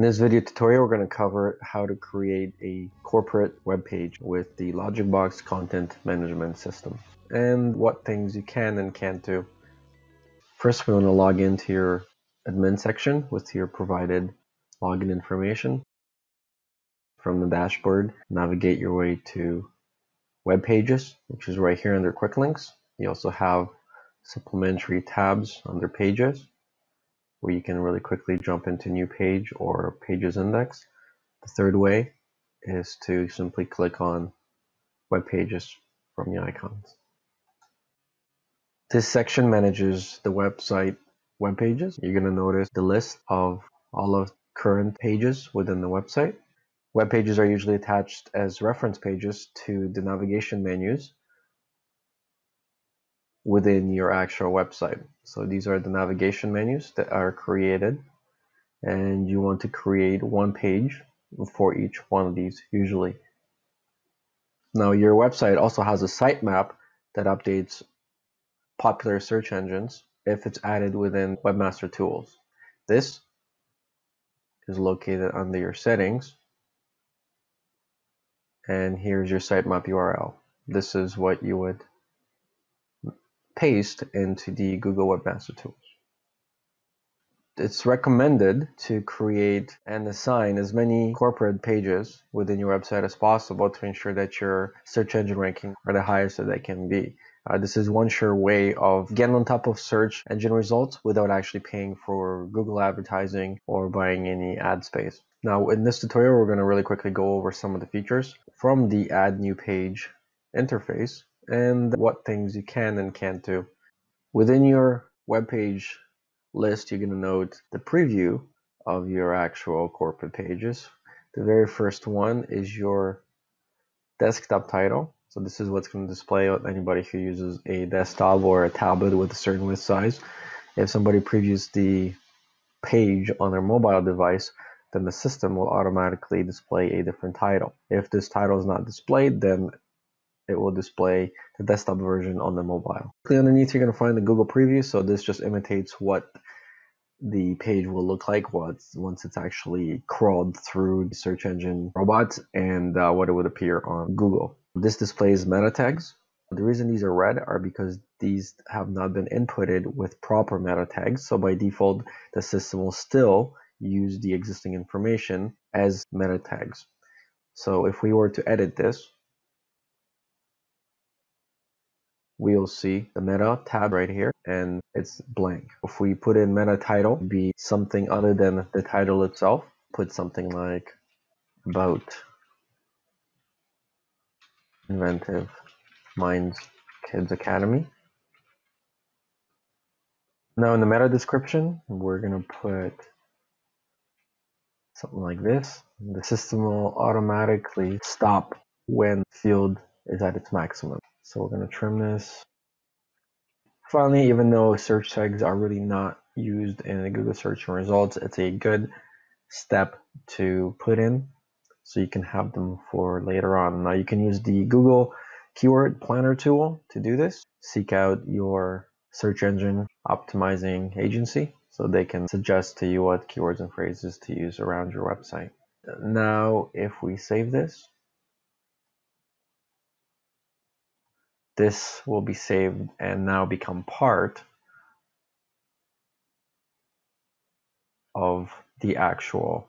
In this video tutorial, we're going to cover how to create a corporate web page with the Logicbox content management system and what things you can and can't do. First, we want to log into your admin section with your provided login information. From the dashboard, navigate your way to web pages, which is right here under quick links. You also have supplementary tabs under pages, where you can really quickly jump into new page or pages index. The third way is to simply click on web pages from the icons. This section manages the website web pages. You're going to notice the list of all of current pages within the website. Web pages are usually attached as reference pages to the navigation menus within your actual website. So these are the navigation menus that are created, and you want to create one page for each one of these usually. Now your website also has a sitemap that updates popular search engines if it's added within Webmaster Tools. This is located under your settings, and here's your sitemap URL. This is what you would paste into the Google Webmaster Tools. It's recommended to create and assign as many corporate pages within your website as possible to ensure that your search engine ranking are the highest that they can be. This is one sure way of getting on top of search engine results without actually paying for Google advertising or buying any ad space. Now, in this tutorial, we're going to really quickly go over some of the features from the Add New Page interface and what things you can and can't do. Within your web page list, you're going to note the preview of your actual corporate pages. The very first one is your desktop title. So this is what's going to display on anybody who uses a desktop or a tablet with a certain width size. If somebody previews the page on their mobile device, then the system will automatically display a different title. If this title is not displayed, then it will display the desktop version on the mobile. Underneath, you're going to find the Google preview. So this just imitates what the page will look like once it's actually crawled through the search engine robots and what it would appear on Google. This displays meta tags. The reason these are red are because these have not been inputted with proper meta tags. So by default, the system will still use the existing information as meta tags. So if we were to edit this, we'll see the meta tab right here, and it's blank. If we put in meta title, be something other than the title itself, put something like about Inventive Minds Kids Academy. Now in the meta description, we're going to put something like this. The system will automatically stop when the field is at its maximum. So we're going to trim this. Finally, even though search tags are really not used in the Google search results, it's a good step to put in so you can have them for later on. Now you can use the Google Keyword Planner tool to do this. Seek out your search engine optimizing agency so they can suggest to you what keywords and phrases to use around your website. Now, if we save this, this will be saved and now become part of the actual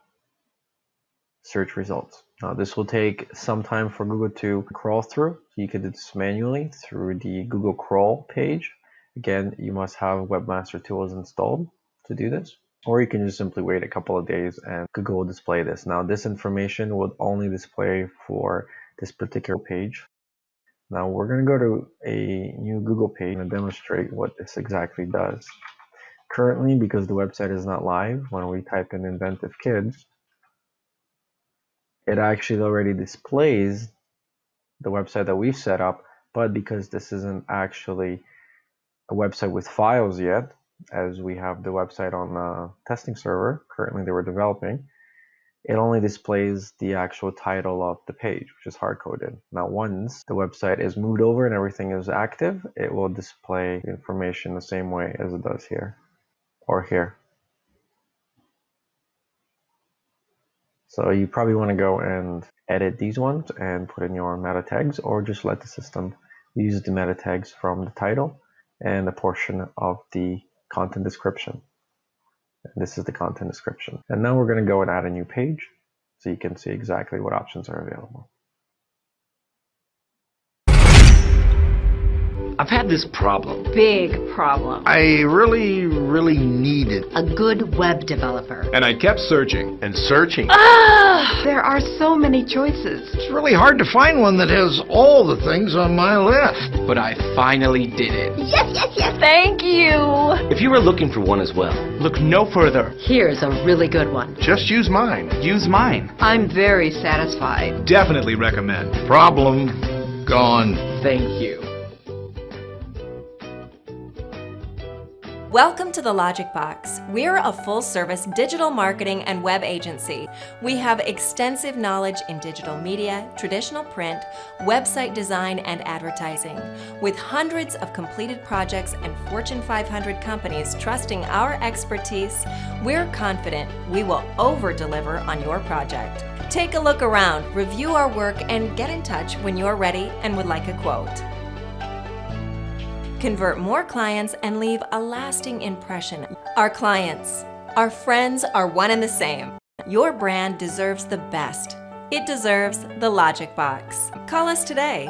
search results. Now this will take some time for Google to crawl through. You can do this manually through the Google crawl page. Again, you must have Webmaster Tools installed to do this, or you can just simply wait a couple of days and Google will display this. Now this information will only display for this particular page. Now we're going to go to a new Google page and demonstrate what this exactly does. Currently, because the website is not live, when we type in Inventive Kids, it actually already displays the website that we've set up, but because this isn't actually a website with files yet, as we have the website on the testing server, currently they were developing, it only displays the actual title of the page, which is hard-coded. Now once the website is moved over and everything is active, it will display the information the same way as it does here or here. So you probably want to go and edit these ones and put in your meta tags, or just let the system use the meta tags from the title and a portion of the content description. And this is the content description. And now we're going to go and add a new page so you can see exactly what options are available. I've had this problem. Big problem. I really needed A good web developer. And I kept searching and searching. There are so many choices. It's really hard to find one that has all the things on my list. But I finally did it. Yes, yes, yes. Thank you. If you were looking for one as well, look no further. Here's a really good one. Just use mine. Use mine. I'm very satisfied. Definitely recommend. Problem gone. Thank you. Welcome to the Logic Box. We're a full-service digital marketing and web agency. We have extensive knowledge in digital media, traditional print, website design, and advertising. With hundreds of completed projects and Fortune 500 companies trusting our expertise, we're confident we will over-deliver on your project. Take a look around, review our work, and get in touch when you're ready and would like a quote. Convert more clients and leave a lasting impression. Our clients, our friends are one and the same. Your brand deserves the best. It deserves the Logic Box. Call us today.